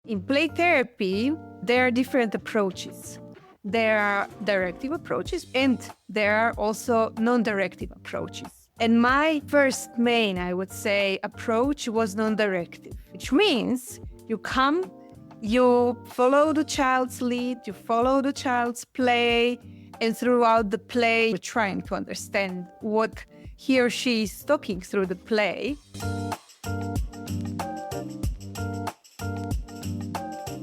In play therapy, there are different approaches. There are directive approaches and there are also non-directive approaches. And my first main, I would say, approach was non-directive, which means you come, you follow the child's lead, you follow the child's play, and throughout the play, you're trying to understand what he or she is talking through the play.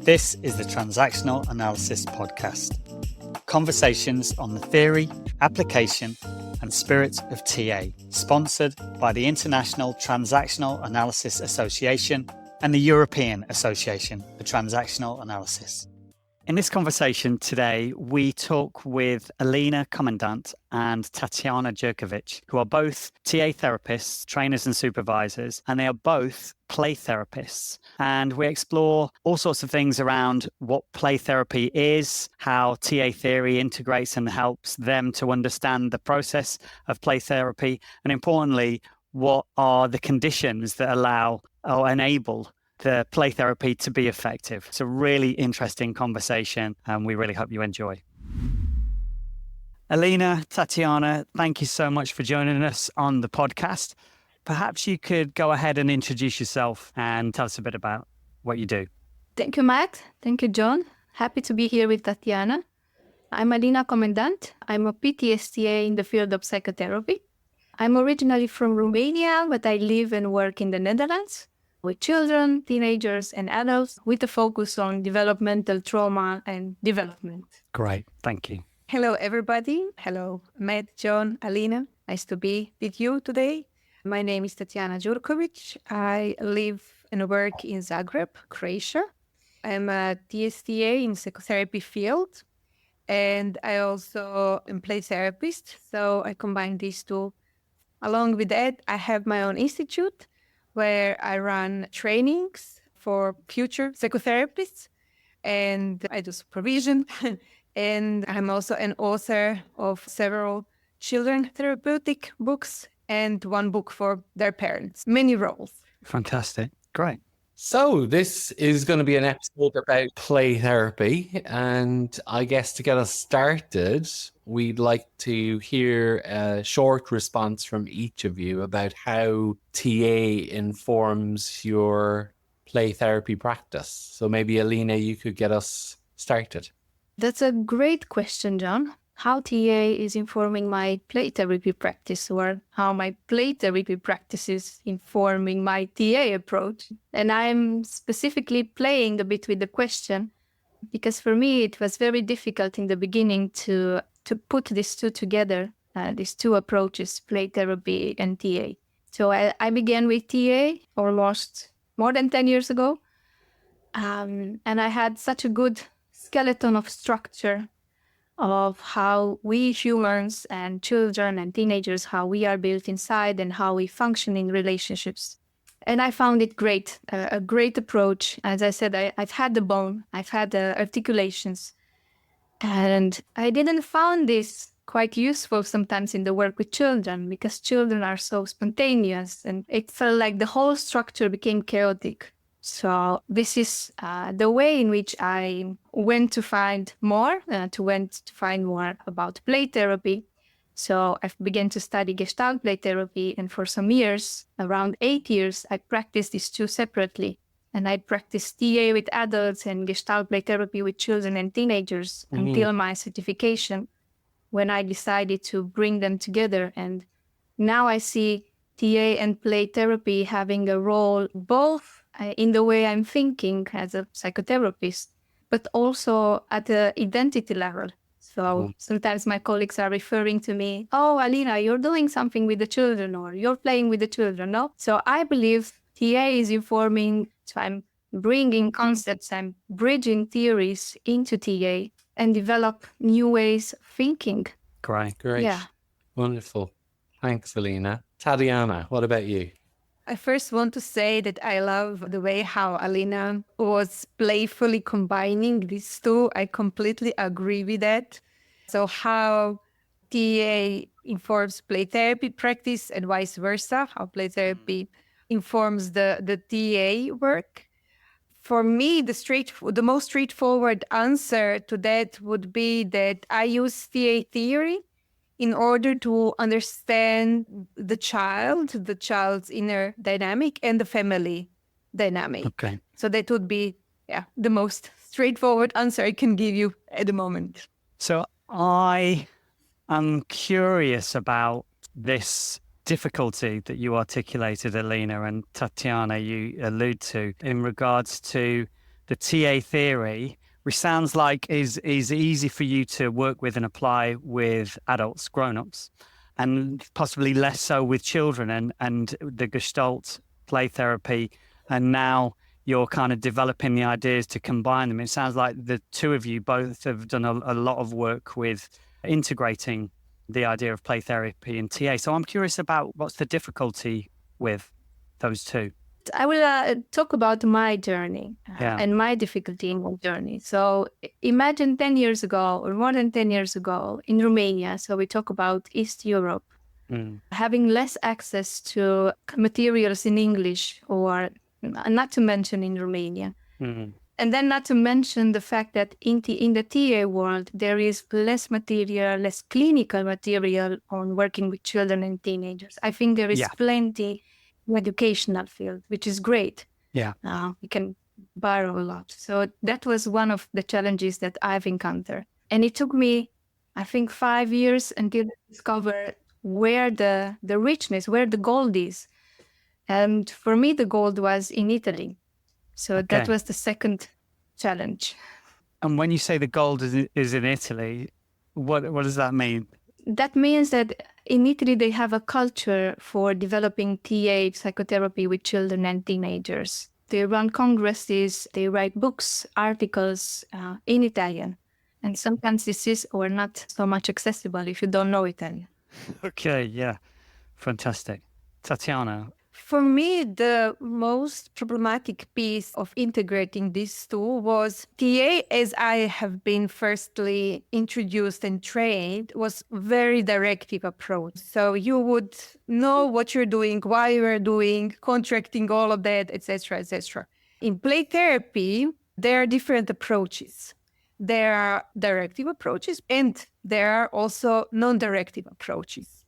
This is the Transactional Analysis Podcast. Conversations on the theory, application, and spirit of TA, sponsored by the International Transactional Analysis Association and the European Association for Transactional Analysis. In this conversation today, we talk with Alina Comendant and Tatjana Gjurković, who are both TA therapists, trainers and supervisors, and they are both play therapists. And we explore all sorts of things around what play therapy is, how TA theory integrates and helps them to understand the process of play therapy, and importantly, what are the conditions that allow or enable the play therapy to be effective. It's a really interesting conversation and we really hope you enjoy. Alina, Tatjana, thank you so much for joining us on the podcast. Perhaps you could go ahead and introduce yourself and tell us a bit about what you do. Thank you, Matt. Thank you, John. Happy to be here with Tatjana. I'm Alina Comendant. I'm a PTSTA in the field of psychotherapy. I'm originally from Romania, but I live and work in the Netherlands with children, teenagers, and adults with a focus on developmental trauma and development. Great. Thank you. Hello, everybody. Hello, Matt, John, Alina. Nice to be with you today. My name is Tatjana Gjurković. I live and work in Zagreb, Croatia. I'm a TSTA in psychotherapy field, and I also am play therapist. So I combine these two. Along with that, I have my own institute where I run trainings for future psychotherapists, and I do supervision. And I'm also an author of several children therapeutic books and one book for their parents. Many roles. Fantastic. Great. So this is going to be an episode about play therapy. And I guess to get us started, we'd like to hear a short response from each of you about how TA informs your play therapy practice. So maybe, Alina, you could get us started. That's a great question, John. How TA is informing my play therapy practice, or how my play therapy practice is informing my TA approach. And I'm specifically playing a bit with the question because for me it was very difficult in the beginning to put these two together, these two approaches, play therapy and TA. So I began with TA almost more than 10 years ago. And I had such a good skeleton of structure of how we humans and children and teenagers, how we are built inside and how we function in relationships. And I found it great, a great approach. As I said, I've had the bone, I've had the articulations. And I didn't find this quite useful sometimes in the work with children because children are so spontaneous and it felt like the whole structure became chaotic. So this is the way in which I went to find more, about play therapy. So I began to study Gestalt play therapy, and for some years, around 8 years, I practiced these two separately. And I practiced TA with adults and Gestalt play therapy with children and teenagers until my certification, when I decided to bring them together. And now I see TA and play therapy having a role both in the way I'm thinking as a psychotherapist, but also at the identity level. So sometimes my colleagues are referring to me, oh, Alina, you're doing something with the children or you're playing with the children, no? So I believe TA is informing, so I'm bringing concepts, I'm bridging theories into TA and develop new ways of thinking. Great. Yeah. Wonderful. Thanks, Alina. Tatjana, what about you? I first want to say that I love the way how Alina was playfully combining these two. I completely agree with that. So how TA informs play therapy practice and vice versa, how play therapy informs the TA work. For me, the most straightforward answer to that would be that I use TA theory in order to understand the child's inner dynamic and the family dynamic. Okay. So that would be the most straightforward answer I can give you at the moment. So I am curious about this difficulty that you articulated, Alina, and Tatjana, you allude to in regards to the TA theory, which sounds like is easy for you to work with and apply with adults, grown-ups, and possibly less so with children and the Gestalt play therapy. And now you're kind of developing the ideas to combine them. It sounds like the two of you both have done a lot of work with integrating the idea of play therapy and TA. So I'm curious about what's the difficulty with those two. I will talk about my journey and my difficulty in my journey. So imagine 10 years ago or more than 10 years ago in Romania. So we talk about East Europe, having less access to materials in English, or not to mention in Romania. And then not to mention the fact that in the TA world, there is less material, less clinical material on working with children and teenagers. I think there is plenty in educational field, which is great. Yeah. We can borrow a lot. So that was one of the challenges that I've encountered. And it took me, I think, 5 years until I discovered where the richness, where the gold is. And for me, the gold was in Italy. So that was the second challenge. And when you say the gold is in Italy, what does that mean? That means that in Italy, they have a culture for developing TA psychotherapy with children and teenagers. They run congresses, they write books, articles in Italian. And sometimes this is or not so much accessible if you don't know Italian. Okay, yeah. Fantastic. Tatjana. For me, the most problematic piece of integrating these two was TA, as I have been firstly introduced and trained, was very directive approach. So you would know what you're doing, why you're doing, contracting, all of that, etc., etc. In play therapy, there are different approaches. There are directive approaches and there are also non-directive approaches.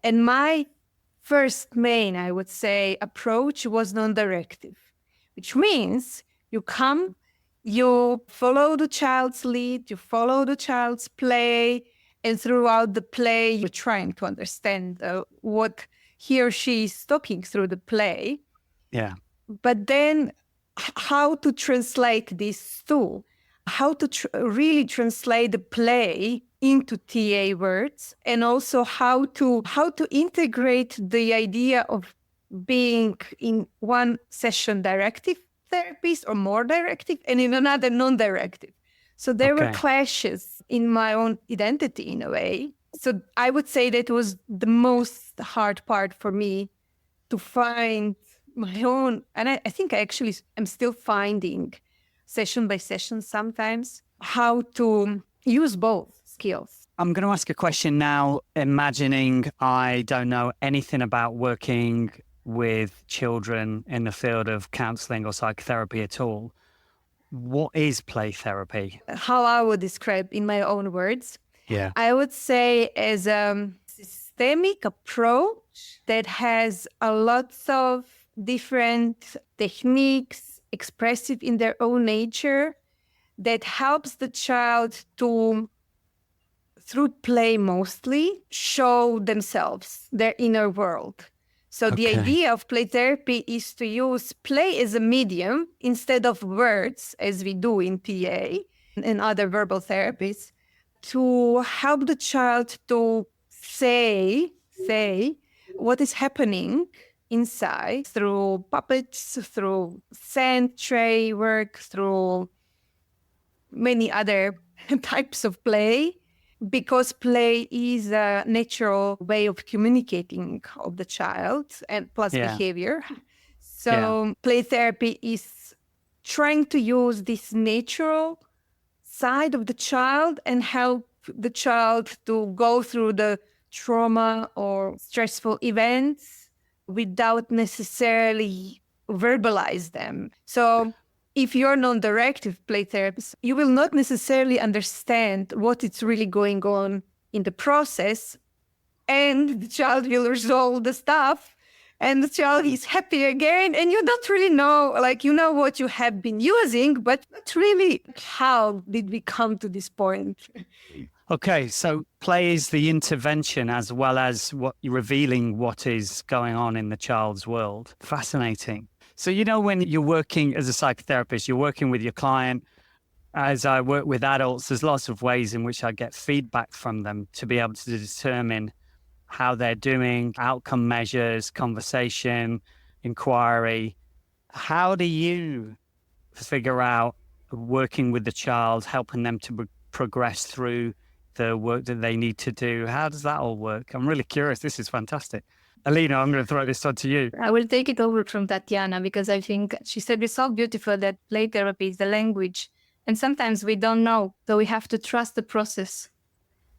And my first main, I would say, approach was non-directive, which means you come, you follow the child's lead, you follow the child's play, and throughout the play, you're trying to understand what he or she is talking through the play. Yeah. But then how to translate this to, how to really translate the play into TA words, and also how to integrate the idea of being in one session directive therapies or more directive and in another non-directive. So there were clashes in my own identity in a way. So I would say that was the most hard part for me to find my own, and I think I actually am still finding session by session sometimes how to use both skills. I'm going to ask a question now, imagining I don't know anything about working with children in the field of counseling or psychotherapy at all. What is play therapy? How I would describe in my own words, I would say as a systemic approach that has a lot of different techniques expressive in their own nature that helps the child to, through play mostly, show themselves, their inner world. So the idea of play therapy is to use play as a medium instead of words, as we do in PA and other verbal therapies, to help the child to say what is happening inside through puppets, through sand tray work, through many other types of play, because play is a natural way of communicating of the child and plus behavior. So play therapy is trying to use this natural side of the child and help the child to go through the trauma or stressful events without necessarily verbalize them. So if you're non-directive play therapist, you will not necessarily understand what is really going on in the process, and the child will resolve the stuff, and the child is happy again, and you don't really know, like, you know what you have been using, but not really how did we come to this point. Okay, so play is the intervention as well as what revealing what is going on in the child's world. Fascinating. So, when you're working as a psychotherapist, you're working with your client. As I work with adults, there's lots of ways in which I get feedback from them to be able to determine how they're doing, outcome measures, conversation, inquiry. How do you figure out working with the child, helping them to progress through the work that they need to do? How does that all work? I'm really curious. This is fantastic. Alina, I'm going to throw this on to you. I will take it over from Tatjana because I think she said it's so beautiful that play therapy is the language. And sometimes we don't know. So we have to trust the process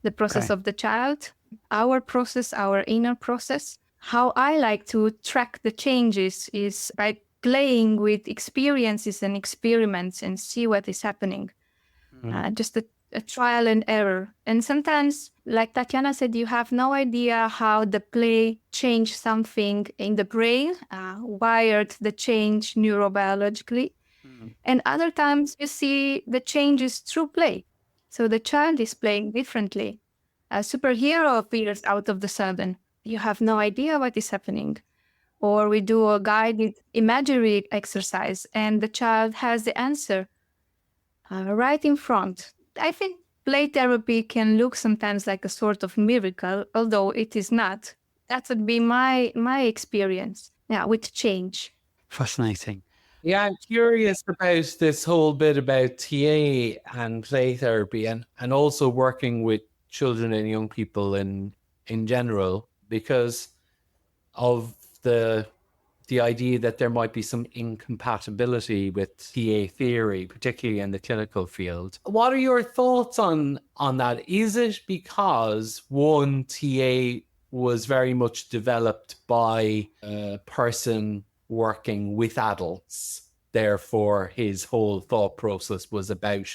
Okay. of the child, our process, our inner process. How I like to track the changes is by playing with experiences and experiments and see what is happening. Just a trial and error. And sometimes, like Tatjana said, you have no idea how the play changed something in the brain, wired the change neurobiologically. And other times you see the changes through play. So the child is playing differently. A superhero appears out of the sudden. You have no idea what is happening. Or we do a guided imagery exercise and the child has the answer right in front. I think play therapy can look sometimes like a sort of miracle, although it is not. That would be my experience, with change. Fascinating. Yeah, I'm curious about this whole bit about TA and play therapy and also working with children and young people in general, because of the idea that there might be some incompatibility with TA theory, particularly in the clinical field. What are your thoughts on that? Is it because one, TA was very much developed by a person working with adults, therefore his whole thought process was about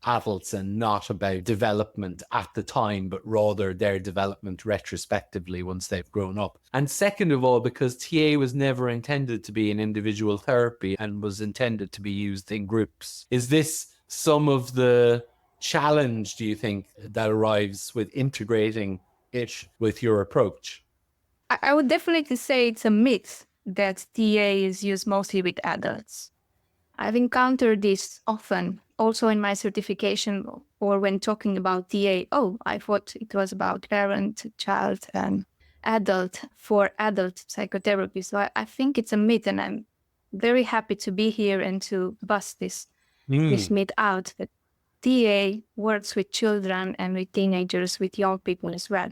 adults and not about development at the time, but rather their development retrospectively once they've grown up? And second of all, because TA was never intended to be an individual therapy and was intended to be used in groups. Is this some of the challenge, do you think, that arrives with integrating it with your approach? I would definitely say it's a myth that TA is used mostly with adults. I've encountered this often, also in my certification or when talking about TA. Oh, I thought it was about parent, child, and adult for adult psychotherapy. So I think it's a myth, and I'm very happy to be here and to bust this myth out, that TA works with children and with teenagers, with young people as well.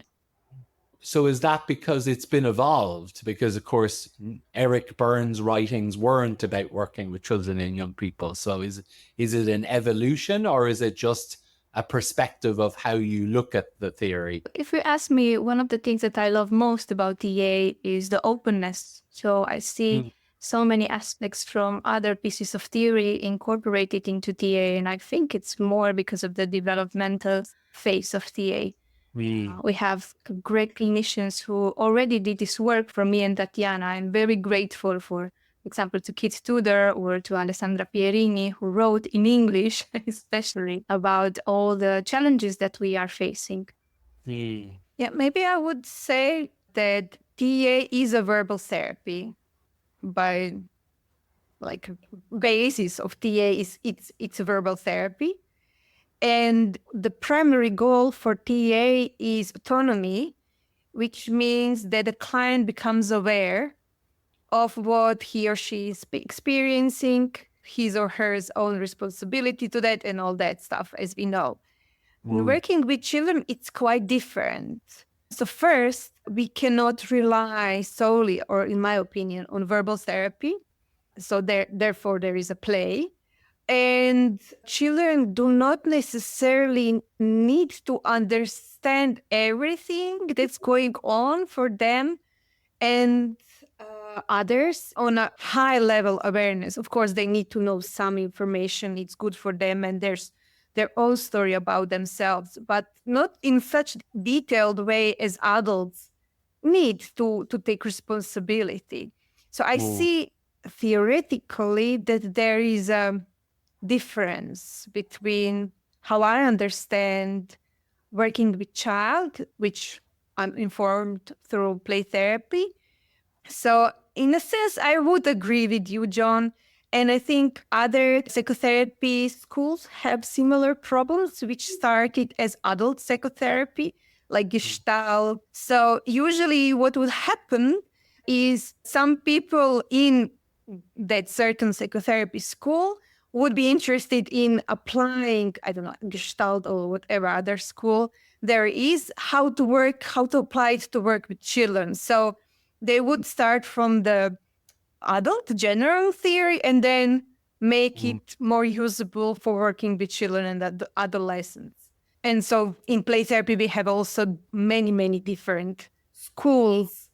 So is that because it's been evolved? Because, of course, Eric Burns' writings weren't about working with children and young people. So is it an evolution, or is it just a perspective of how you look at the theory? If you ask me, one of the things that I love most about TA is the openness. So I see so many aspects from other pieces of theory incorporated into TA, and I think it's more because of the developmental phase of TA. We have great clinicians who already did this work for me and Tatjana. I'm very grateful for example, to Kit Tudor or to Alessandra Pierini, who wrote in English, especially about all the challenges that we are facing. Yeah, maybe I would say that TA is a verbal therapy. By basis of TA is it's a verbal therapy. And the primary goal for TA is autonomy, which means that the client becomes aware of what he or she is experiencing, his or her own responsibility to that, and all that stuff, as we know. Working with children, it's quite different. So first, we cannot rely solely, or in my opinion, on verbal therapy. So therefore, there is a play. And children do not necessarily need to understand everything that's going on for them. And others on a high level awareness. Of course, they need to know some information. It's good for them, and there's their own story about themselves, but not in such detailed way as adults need to take responsibility. So I see theoretically that there is a difference between how I understand working with child, which I'm informed through play therapy. So in a sense, I would agree with you, John. And I think other psychotherapy schools have similar problems, which started as adult psychotherapy, like Gestalt. So usually what would happen is some people in that certain psychotherapy school would be interested in applying, I don't know, Gestalt or whatever other school there is, how to apply it to work with children. So they would start from the adult general theory and then make it more usable for working with children and adolescents. And so in play therapy, we have also many, many different schools: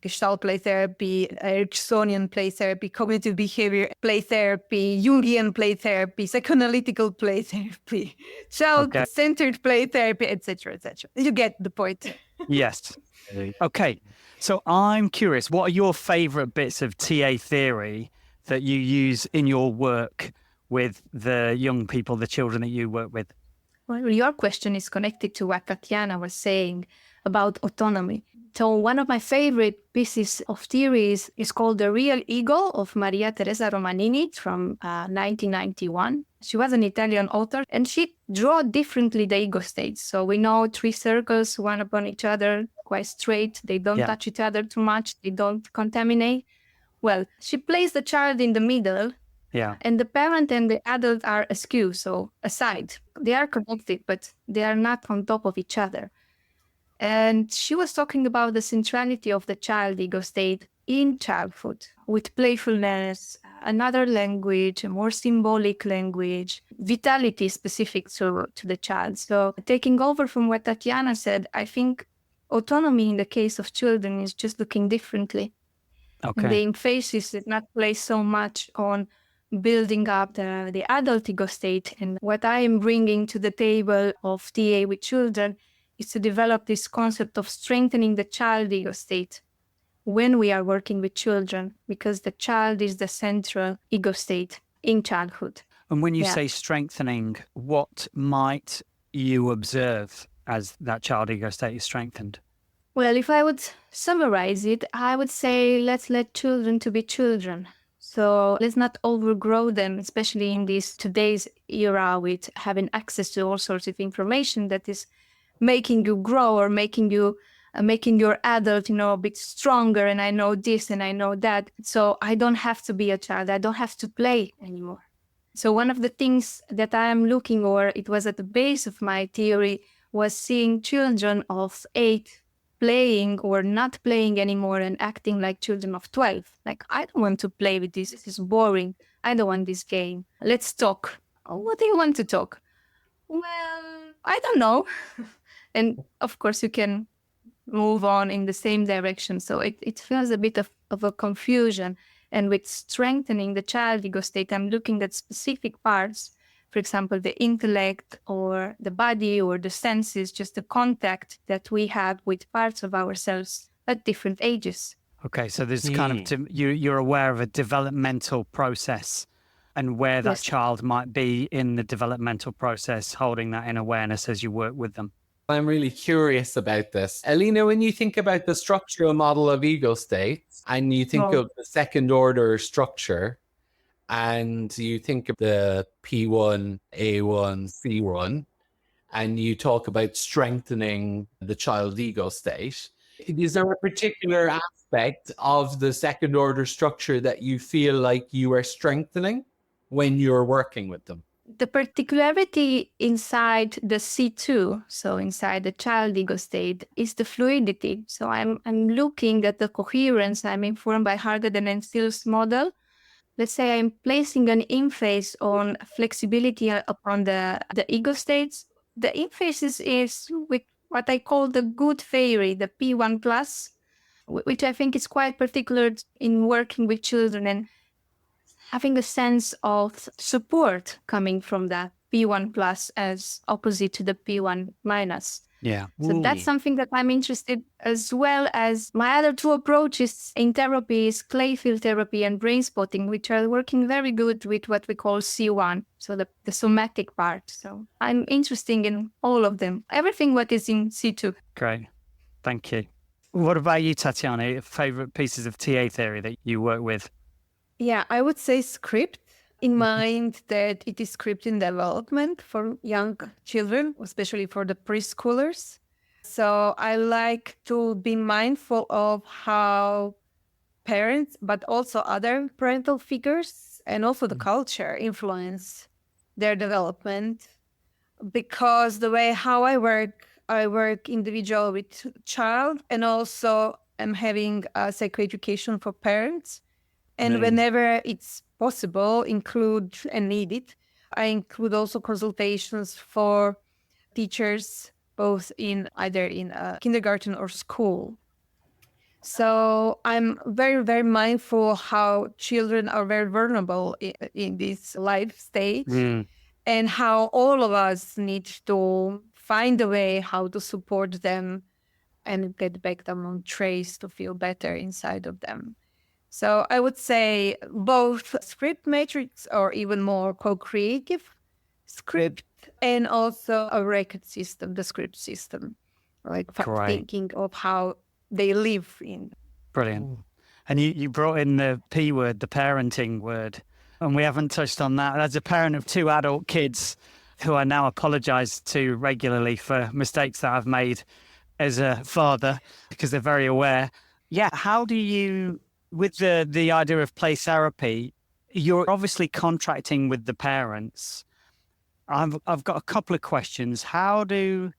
Gestalt play therapy, Ericksonian play therapy, cognitive behavior play therapy, Jungian play therapy, psychoanalytical play therapy, child-centered play therapy, etc., etc. You get the point. Yes. Okay. So I'm curious, what are your favorite bits of TA theory that you use in your work with the young people, the children that you work with? Well, your question is connected to what Tatjana was saying about autonomy. So one of my favorite pieces of theories is called The Real Ego of Maria Teresa Romanini from 1991. She was an Italian author, and she drew differently the ego states. So we know 3 circles, one upon each other, quite straight. They don't touch each other too much. They don't contaminate. Well, she placed the child in the middle, and the parent and the adult are askew, so aside. They are connected, but they are not on top of each other. And she was talking about the centrality of the child ego state in childhood with playfulness, another language, a more symbolic language, vitality specific to the child. So taking over from what Tatjana said, I think autonomy in the case of children is just looking differently. Okay. The emphasis did not place so much on building up the adult ego state. And what I am bringing to the table of TA with children is to develop this concept of strengthening the child ego state when we are working with children, because the child is the central ego state in childhood. And when you say strengthening, what might you observe as that child ego state is strengthened? Well, if I would summarize it, I would say let's let children to be children. So let's not overgrow them, especially in this today's era with having access to all sorts of information that is making you grow or making your adult, a bit stronger. And I know this and I know that. So I don't have to be a child. I don't have to play anymore. So one of the things that I am looking, or it was at the base of my theory, was seeing children of 8 playing or not playing anymore and acting like children of 12. Like, I don't want to play with this. This is boring. I don't want this game. Let's talk. Oh, what do you want to talk? Well, I don't know. And of course, you can move on in the same direction. So it feels a bit of a confusion. And with strengthening the child ego state, I'm looking at specific parts, for example, the intellect or the body or the senses, just the contact that we have with parts of ourselves at different ages. Okay, so there's kind of, you're aware of a developmental process and where that child might be in the developmental process, holding that in awareness as you work with them. I'm really curious about this. Alina, when you think about the structural model of ego states and you think of the second order structure and you think of the P1, A1, C1, and you talk about strengthening the child ego state, is there a particular aspect of the second order structure that you feel like you are strengthening when you're working with them? The particularity inside the C2, so inside the child ego state, is the fluidity. So I'm looking at the coherence. I'm informed by Harder and Steele's model. Let's say I'm placing an emphasis on flexibility upon the ego states. The emphasis is with what I call the good theory, the P1+, which I think is quite particular in working with children and having a sense of support coming from that P1 plus as opposite to the P1 minus. Yeah. So that's something that I'm interested, as well as my other two approaches in therapy is clay field therapy and brain spotting, which are working very good with what we call C1, so the somatic part. So I'm interested in all of them, everything what is in C2. Great. Thank you. What about you, Tatjana? Favorite pieces of TA theory that you work with? Yeah, I would say script, in mind that it is script in development for young children, especially for the preschoolers. So I like to be mindful of how parents, but also other parental figures and also the culture influence their development. Because the way how I work individual with child, and also I'm having psychoeducation for parents. And whenever it's possible, include and needed, I include also consultations for teachers, both in either in kindergarten or school. So I'm very, very mindful how children are very vulnerable in this life stage, and how all of us need to find a way how to support them and get back them on trace to feel better inside of them. So I would say both script matrix or even more co-creative script, and also a record system, the script system, like thinking of how they live in. Brilliant. And you brought in the P word, the parenting word, and we haven't touched on that. As a parent of two adult kids who I now apologize to regularly for mistakes that I've made as a father, because they're very aware. Yeah, how do you... With the idea of play therapy, you're obviously contracting with the parents. I've got a couple of questions. How do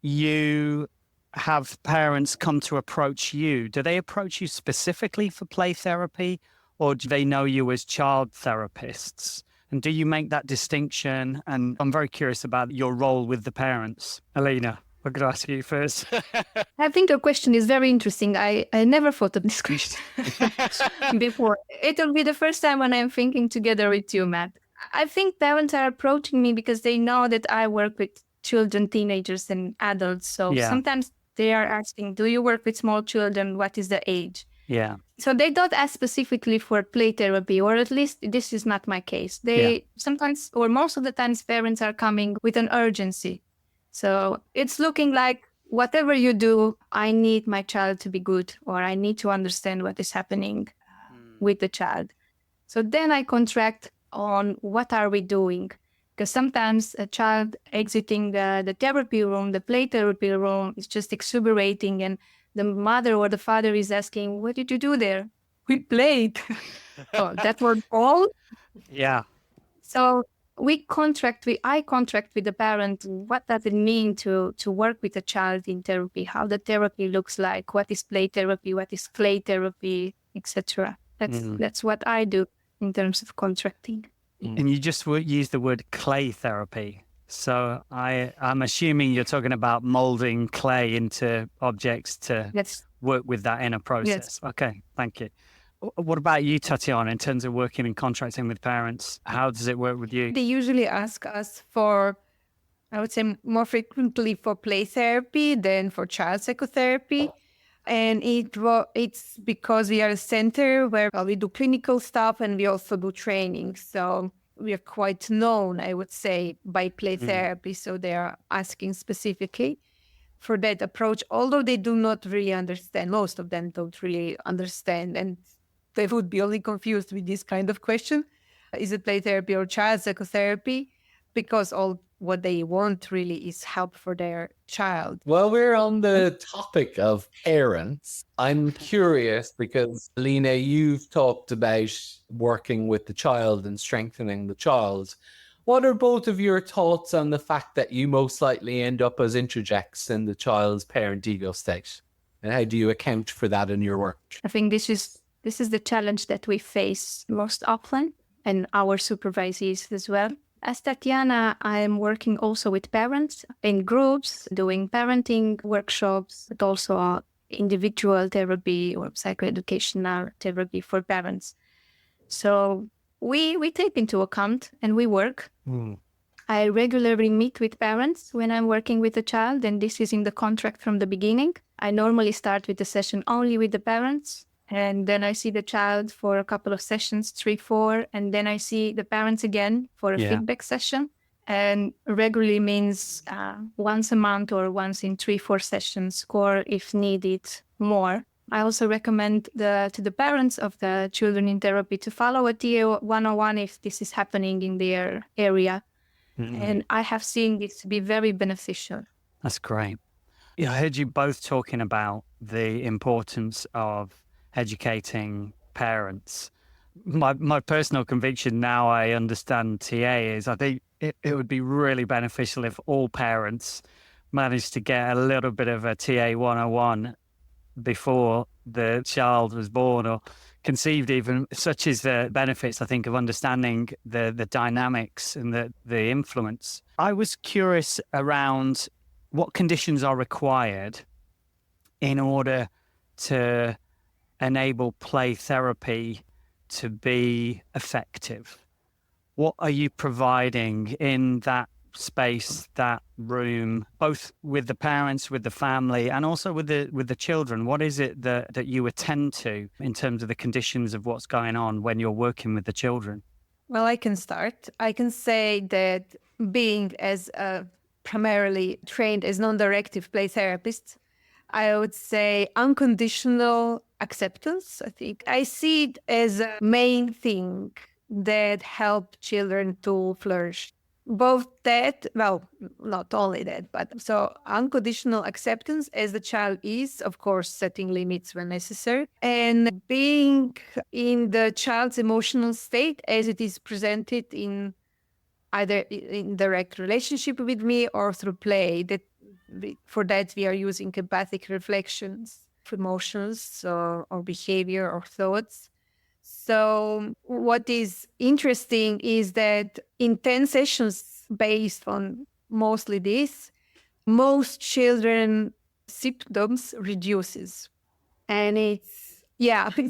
you have parents come to approach you? Do they approach you specifically for play therapy, or do they know you as child therapists? And do you make that distinction? And I'm very curious about your role with the parents. Alina, I'm going to ask you first. I think your question is very interesting. I never thought of this question before. It will be the first time when I'm thinking together with you, Matt. I think parents are approaching me because they know that I work with children, teenagers, and adults. So sometimes they are asking, do you work with small children? What is the age? Yeah. So they don't ask specifically for play therapy, or at least this is not my case. They sometimes, or most of the times, parents are coming with an urgency. So it's looking like, whatever you do, I need my child to be good, or I need to understand what is happening with the child. So then I contract on what are we doing? Because sometimes a child exiting the therapy room, the play therapy room, is just exuberating, and the mother or the father is asking, what did you do there? We played. Oh, that was all? Yeah. So I contract with the parent. What does it mean to work with a child in therapy? How the therapy looks like? What is play therapy? What is play therapy, etc. That's what I do in terms of contracting. And you just used the word clay therapy. So I'm assuming you're talking about molding clay into objects to work with that inner process. Yes. Okay, thank you. What about you, Tatjana, in terms of working and contracting with parents? How does it work with you? They usually ask us for, I would say more frequently for play therapy than for child psychotherapy. And it's because we are a center where we do clinical stuff and we also do training. So we are quite known, I would say, by play therapy. So they are asking specifically for that approach, although they do not really understand. Most of them don't really understand. And they would be only confused with this kind of question. Is it play therapy or child psychotherapy? Because all what they want really is help for their child. Well, we're on the topic of parents. I'm curious because, Alina, you've talked about working with the child and strengthening the child. What are both of your thoughts on the fact that you most likely end up as introjects in the child's parent ego state? And how do you account for that in your work? I think this is the challenge that we face most often, and our supervisees as well. As Tatjana, I am working also with parents in groups, doing parenting workshops, but also individual therapy or psychoeducational therapy for parents. So we take into account and we work. I regularly meet with parents when I'm working with a child, and this is in the contract from the beginning. I normally start with the session only with the parents, and then I see the child for a couple of sessions, 3, 4, and then I see the parents again for a feedback session. And regularly means once a month or once in 3, 4 sessions, or if needed, more. I also recommend to the parents of the children in therapy to follow a TA 101 if this is happening in their area. And I have seen this to be very beneficial. That's great. Yeah, I heard you both talking about the importance of educating parents. My personal conviction now I understand TA is I think it would be really beneficial if all parents managed to get a little bit of a TA 101 before the child was born or conceived even, such as the benefits, I think, of understanding the dynamics and the influence. I was curious around what conditions are required in order to enable play therapy to be effective. What are you providing in that space, that room, both with the parents, with the family, and also with the children? What is it that you attend to in terms of the conditions of what's going on when you're working with the children? Well, I can start. I can say that being as primarily trained as non-directive play therapist, I would say unconditional acceptance. I think I see it as a main thing that help children to flourish. Both that, well, not only that, but so unconditional acceptance as the child is, of course, setting limits when necessary, and being in the child's emotional state as it is presented in either in direct relationship with me or through play. For that, we are using empathic reflections of emotions or behavior or thoughts. So what is interesting is that in 10 sessions based on mostly this, most children symptoms reduces. And it's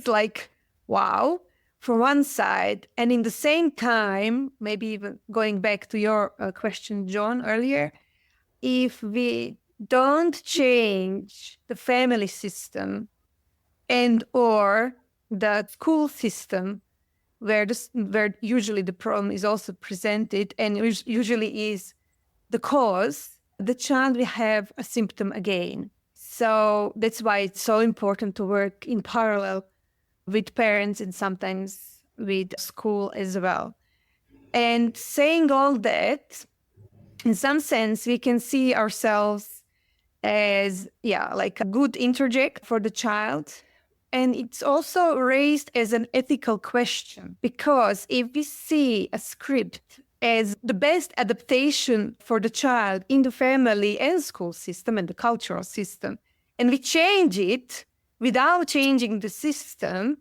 like, wow, from one side. And in the same time, maybe even going back to your question, John, earlier, if we don't change the family system and or the school system where usually the problem is also presented and usually is the cause, the child will have a symptom again. So that's why it's so important to work in parallel with parents and sometimes with school as well. And saying all that, in some sense, we can see ourselves as, like a good interject for the child. And it's also raised as an ethical question, because if we see a script as the best adaptation for the child in the family and school system and the cultural system, and we change it without changing the system,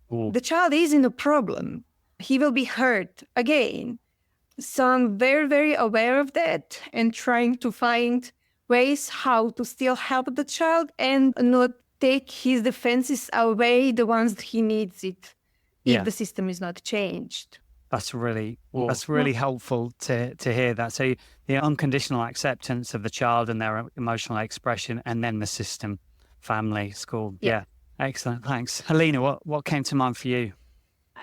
the child is in a problem. He will be hurt again. So I'm very, very aware of that and trying to find ways how to still help the child and not take his defenses away, the ones that he needs it, if the system is not changed. That's really helpful to hear that. So the unconditional acceptance of the child and their emotional expression, and then the system, family, school. Yeah. Excellent. Thanks. Alina, what came to mind for you?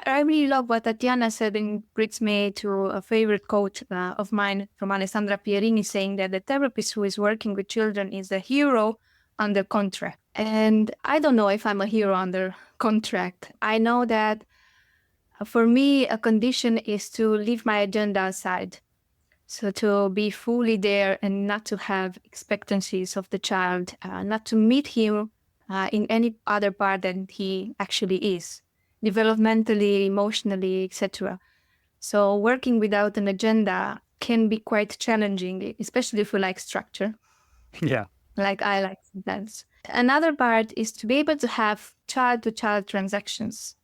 I really love what Tatjana said, and brings me to a favorite quote of mine from Alessandra Pierini, saying that the therapist who is working with children is a hero under contract. And I don't know if I'm a hero under contract. I know that for me, a condition is to leave my agenda aside. So to be fully there and not to have expectancies of the child, not to meet him in any other part than he actually is, developmentally, emotionally, etc. So working without an agenda can be quite challenging, especially if you like structure. Yeah. Like I like sometimes. Another part is to be able to have child-to-child transactions.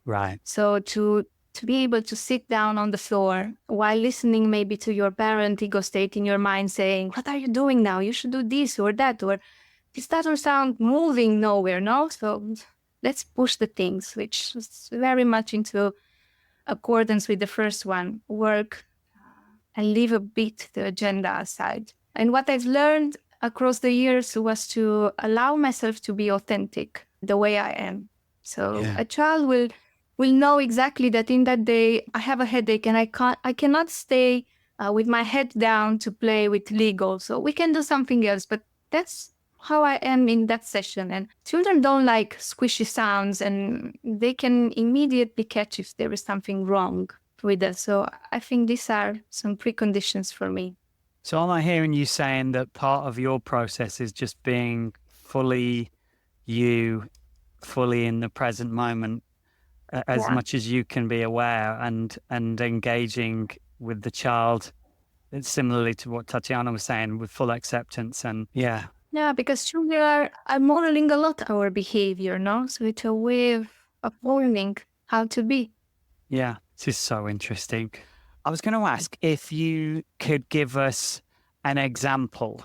Right. So to be able to sit down on the floor while listening maybe to your parent ego state in your mind saying, what are you doing now? You should do this or that, or this doesn't sound moving nowhere, no? So let's push the things, which is very much into accordance with the first one, work and leave a bit the agenda aside. And what I've learned across the years was to allow myself to be authentic the way I am. So a child will know exactly that in that day I have a headache and I cannot stay with my head down to play with Lego. So we can do something else, but that's how I am in that session. And children don't like squishy sounds, and they can immediately catch if there is something wrong with us. So I think these are some preconditions for me. So am I hearing you saying that part of your process is just being fully you, fully in the present moment, as much as you can be aware, and engaging with the child, similarly to what Tatjana was saying, with full acceptance and Yeah, because children are modeling a lot our behavior, no? So it's a way of modeling how to be. Yeah, this is so interesting. I was going to ask if you could give us an example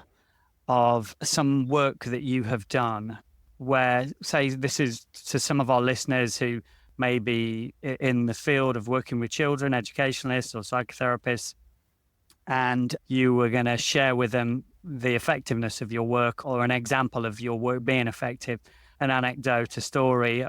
of some work that you have done where, say, this is to some of our listeners who may be in the field of working with children, educationalists or psychotherapists, and you were going to share with them the effectiveness of your work or an example of your work being effective, an anecdote, a story,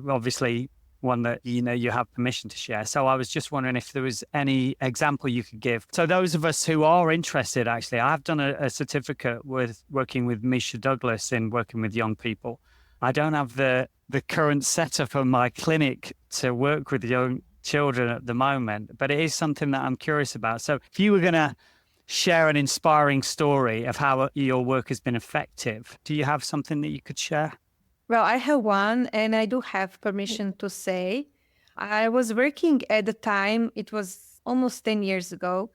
obviously one that you have permission to share. So I was just wondering if there was any example you could give. So those of us who are interested, actually, I've done a certificate with working with Misha Douglas in working with young people. I don't have the current setup of my clinic to work with young children at the moment, but it is something that I'm curious about. So if you were going to share an inspiring story of how your work has been effective, do you have something that you could share? Well, I have one, and I do have permission to say. I was working at the time, it was almost 10 years ago,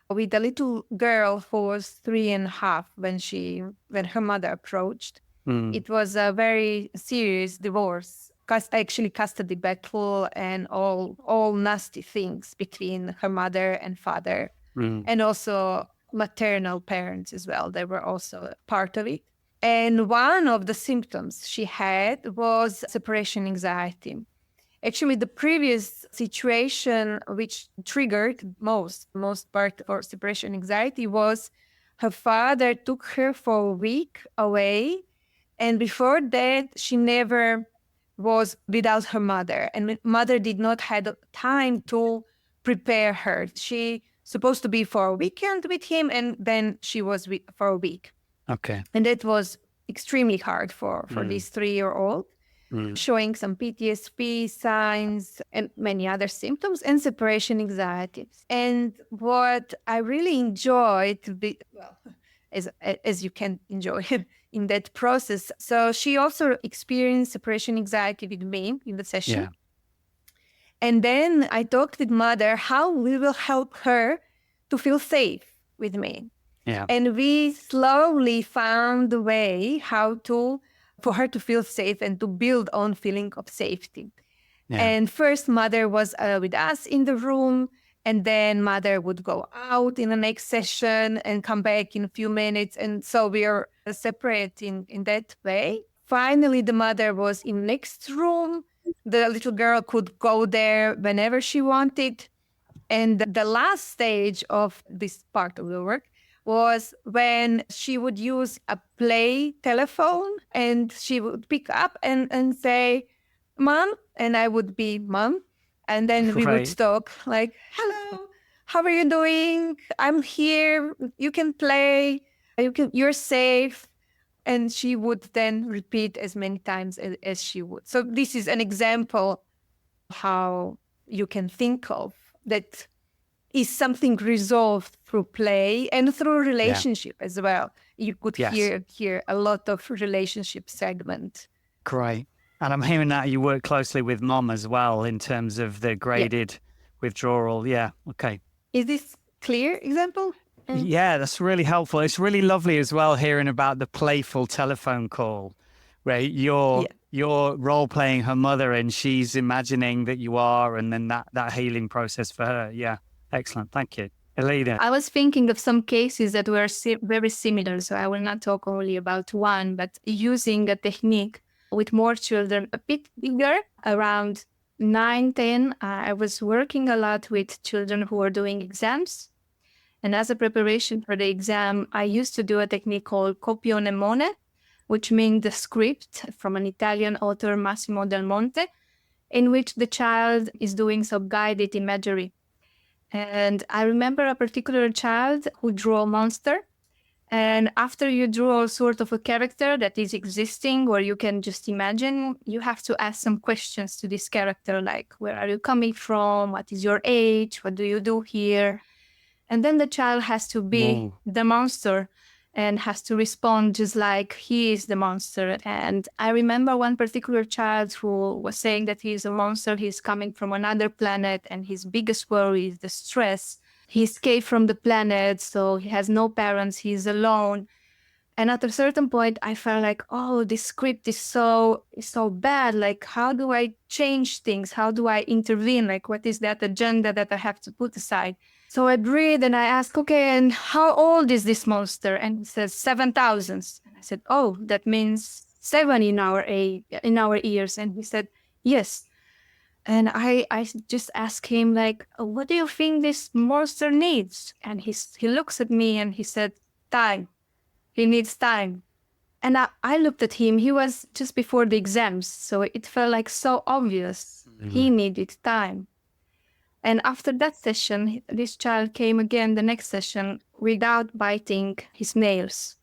with a little girl who was 3.5 when her mother approached. It was a very serious divorce, actually custody battle and all nasty things between her mother and father, and also maternal parents as well. They were also part of it. And one of the symptoms she had was separation anxiety. Actually, the previous situation which triggered most part for separation anxiety was her father took her for a week away. And before that, she never was without her mother. And mother did not have time to prepare her. She supposed to be for a weekend with him, and then she was for a week. Okay. And that was extremely hard for this 3-year-old, showing some PTSD signs and many other symptoms and separation anxiety. And what I really enjoyed, as you can enjoy in that process. So she also experienced separation anxiety with me in the session. Yeah. And then I talked with mother how we will help her to feel safe with me. Yeah. And we slowly found a way for her to feel safe and to build on feeling of safety. Yeah. And first mother was with us in the room, and then mother would go out in the next session and come back in a few minutes. And so we are separate in that way. Finally, the mother was in next room. The little girl could go there whenever she wanted. And the last stage of this part of the work was when she would use a play telephone, and she would pick up and say, "Mom," and I would be "Mom." And then we would talk like, "Hello, how are you doing? I'm here. You can play. You're safe." And she would then repeat as many times as she would. So this is an example how you can think of that is something resolved through play and through relationship as well. You could hear a lot of relationship segment. Great. And I'm hearing that you work closely with mom as well in terms of the graded withdrawal. Yeah. Okay. Is this clear example? Yeah, that's really helpful. It's really lovely as well hearing about the playful telephone call, where you're role playing her mother and she's imagining that you are, and then that healing process for her. Yeah. Excellent. Thank you. Alina. I was thinking of some cases that were very similar, so I will not talk only about one, but using a technique with more children, a bit bigger, around 9, 10. I was working a lot with children who were doing exams. And as a preparation for the exam, I used to do a technique called copio mnemone, which means the script from an Italian author, Massimo Del Monte, in which the child is doing some guided imagery. And I remember a particular child who drew a monster. And after you draw sort of a character that is existing, or you can just imagine, you have to ask some questions to this character, like, where are you coming from? What is your age? What do you do here? And then the child has to be the monster and has to respond just like he is the monster. And I remember one particular child who was saying that he is a monster. He's coming from another planet, and his biggest worry is the stress. He escaped from the planet, so he has no parents. He's alone. And at a certain point, I felt like, oh, this script is so bad. Like, how do I change things? How do I intervene? Like, what is that agenda that I have to put aside? So I breathed and I asked, okay, and how old is this monster? And he says 7,000. And I said, oh, that means 7 in our ears. And he said, yes. And I just asked him, like, what do you think this monster needs? And he looks at me and he said, time. He needs time. And I looked at him. He was just before the exams, so it felt like so obvious. He needed time. And after that session, this child came again the next session without biting his nails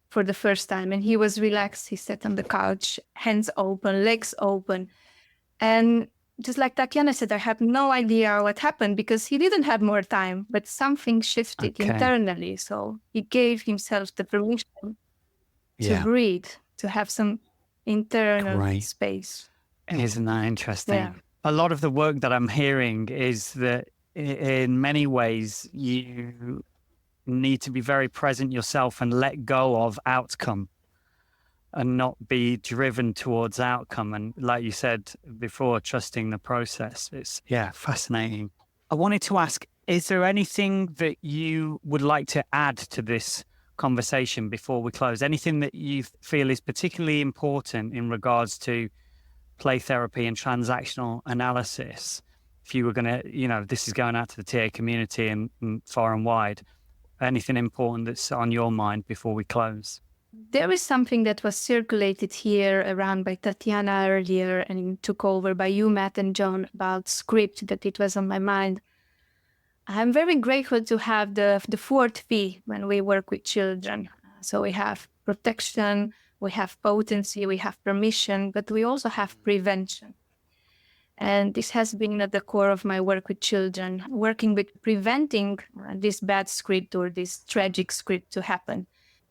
for the first time. And he was relaxed. He sat on the couch, hands open, legs open. And just like Tatjana said, I had no idea what happened because he didn't have more time, but something shifted internally. So he gave himself the permission to breathe, to have some internal space. Isn't that interesting? Yeah. A lot of the work that I'm hearing is that in many ways you need to be very present yourself and let go of outcome and not be driven towards outcome. And like you said before, trusting the process. It's, fascinating. I wanted to ask, is there anything that you would like to add to this conversation before we close? Anything that you feel is particularly important in regards to play therapy and transactional analysis? If you were going to, this is going out to the TA community and far and wide, anything important that's on your mind before we close? There is something that was circulated here around by Tatjana earlier and took over by you, Matt and John, about script, that it was on my mind. I'm very grateful to have the 4P when we work with children. So we have protection, we have potency, we have permission, but we also have prevention. And this has been at the core of my work with children, working with preventing this bad script or this tragic script to happen.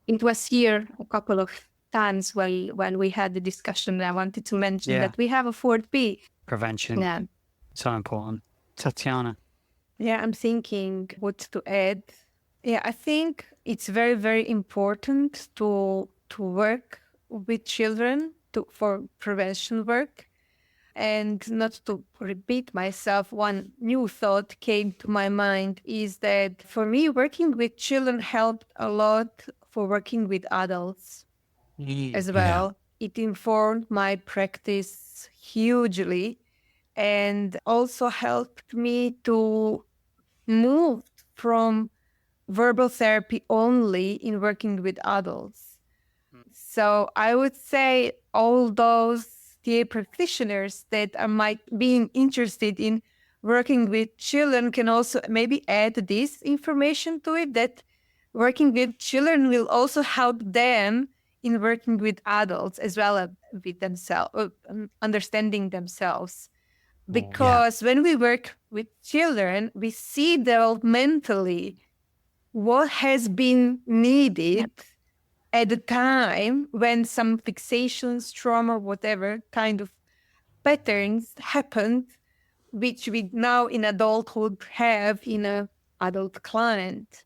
It was here a couple of times when we had the discussion. I wanted to mention that we have a 4P. Prevention. Yeah. So important. Tatjana. Yeah, I'm thinking what to add. Yeah, I think it's very, very important to work with children for prevention work. And not to repeat myself, one new thought came to my mind is that for me, working with children helped a lot for working with adults as well. Yeah. It informed my practice hugely and also helped me to move from verbal therapy only in working with adults. So I would say all those TA practitioners that might be interested in working with children can also maybe add this information to it, that working with children will also help them in working with adults as well as with themselves, understanding themselves. Because when we work with children, we see developmentally what has been needed at the time when some fixations, trauma, whatever kind of patterns happened, which we now in adulthood have in an adult client.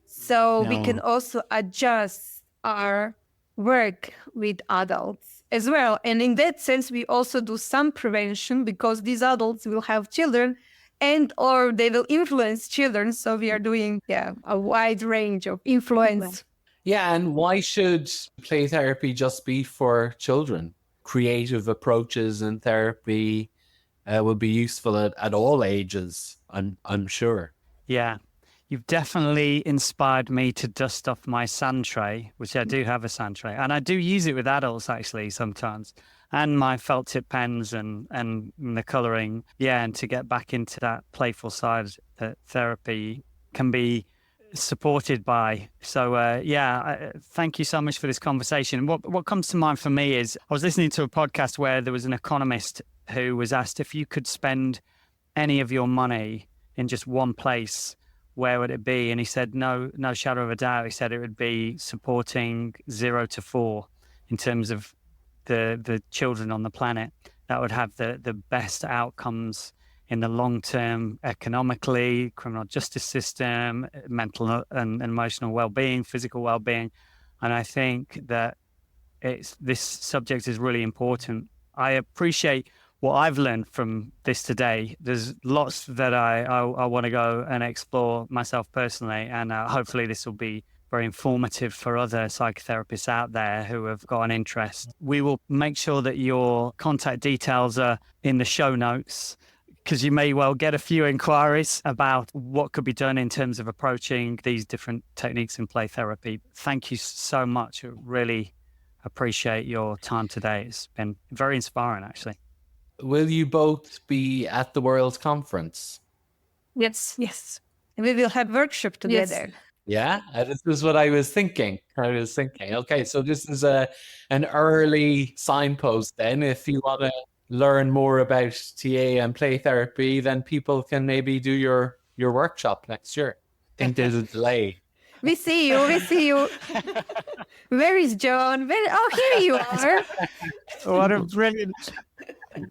So we can also adjust our work with adults as well. And in that sense, we also do some prevention because these adults will have children and or they will influence children. So we are doing a wide range of influence. Yeah, and why should play therapy just be for children? Creative approaches in therapy will be useful at all ages, I'm sure. Yeah. You've definitely inspired me to dust off my sand tray, which I do have a sand tray. And I do use it with adults actually sometimes. And my felt tip pens and the colouring. Yeah, and to get back into that playful side that therapy can be supported by. So thank you so much for this conversation. What comes to mind for me is I was listening to a podcast where there was an economist who was asked if you could spend any of your money in just one place, where would it be? And he said, no shadow of a doubt. He said it would be supporting 0 to 4 in terms of the children on the planet that would have the best outcomes in the long term, economically, criminal justice system, mental and emotional well-being, physical well-being. And I think that this subject is really important. I appreciate what I've learned from this today. There's lots that I want to go and explore myself personally, and hopefully this will be very informative for other psychotherapists out there who have got an interest. We will make sure that your contact details are in the show notes, because you may well get a few inquiries about what could be done in terms of approaching these different techniques in play therapy. Thank you so much. I really appreciate your time today. It's been very inspiring, actually. Will you both be at the World Conference? Yes. We will have workshop together. Yes. Yeah, this is what I was thinking. Okay, so this is an early signpost then. If you want to learn more about TA and play therapy, then people can maybe do your workshop next year. I think there's a delay. We see you. Where is John? Here you are. What a brilliant...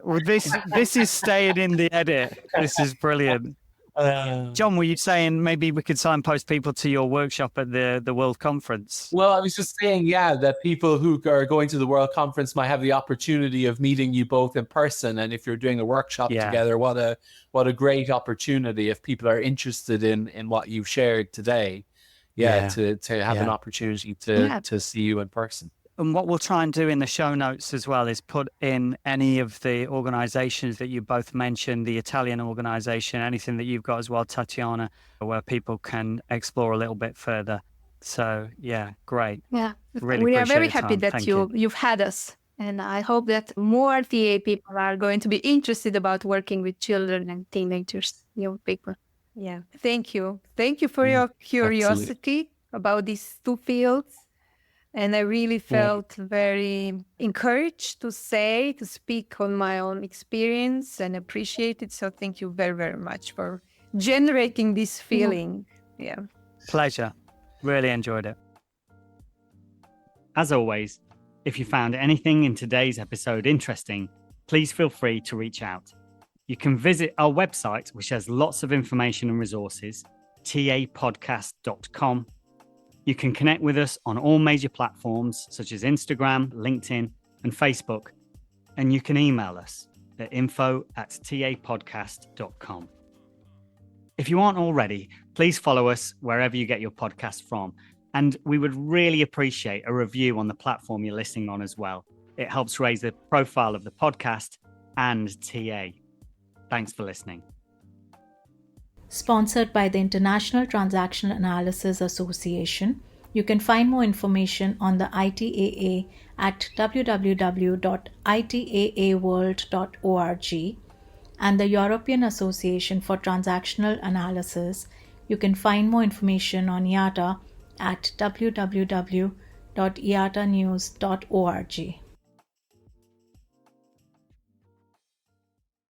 Well, this is staying in the edit. This is brilliant. John, were you saying maybe we could signpost people to your workshop at the World Conference? Well, I was just saying, that people who are going to the World Conference might have the opportunity of meeting you both in person. And if you're doing a workshop together, what a great opportunity if people are interested in what you've shared today. To have an opportunity to see you in person. And what we'll try and do in the show notes as well is put in any of the organizations that you both mentioned, the Italian organization, anything that you've got as well, Tatjana, where people can explore a little bit further. So, great. Yeah, really we are very appreciate happy the time. that Thank you've had us. And I hope that more TA people are going to be interested about working with children and teenagers, young people. Yeah, thank you. Thank you for your curiosity about these two fields. And I really felt very encouraged to speak on my own experience and appreciate it. So thank you very, very much for generating this feeling. Yeah. Pleasure. Really enjoyed it. As always, if you found anything in today's episode interesting, please feel free to reach out. You can visit our website, which has lots of information and resources, tapodcast.com. You can connect with us on all major platforms such as Instagram, LinkedIn, and Facebook. And you can email us at info@tapodcast.com. If you aren't already, please follow us wherever you get your podcast from. And we would really appreciate a review on the platform you're listening on as well. It helps raise the profile of the podcast and TA. Thanks for listening. Sponsored by the International Transactional Analysis Association. You can find more information on the ITAA at www.itaaworld.org and the European Association for Transactional Analysis. You can find more information on IATA at www.iatanews.org.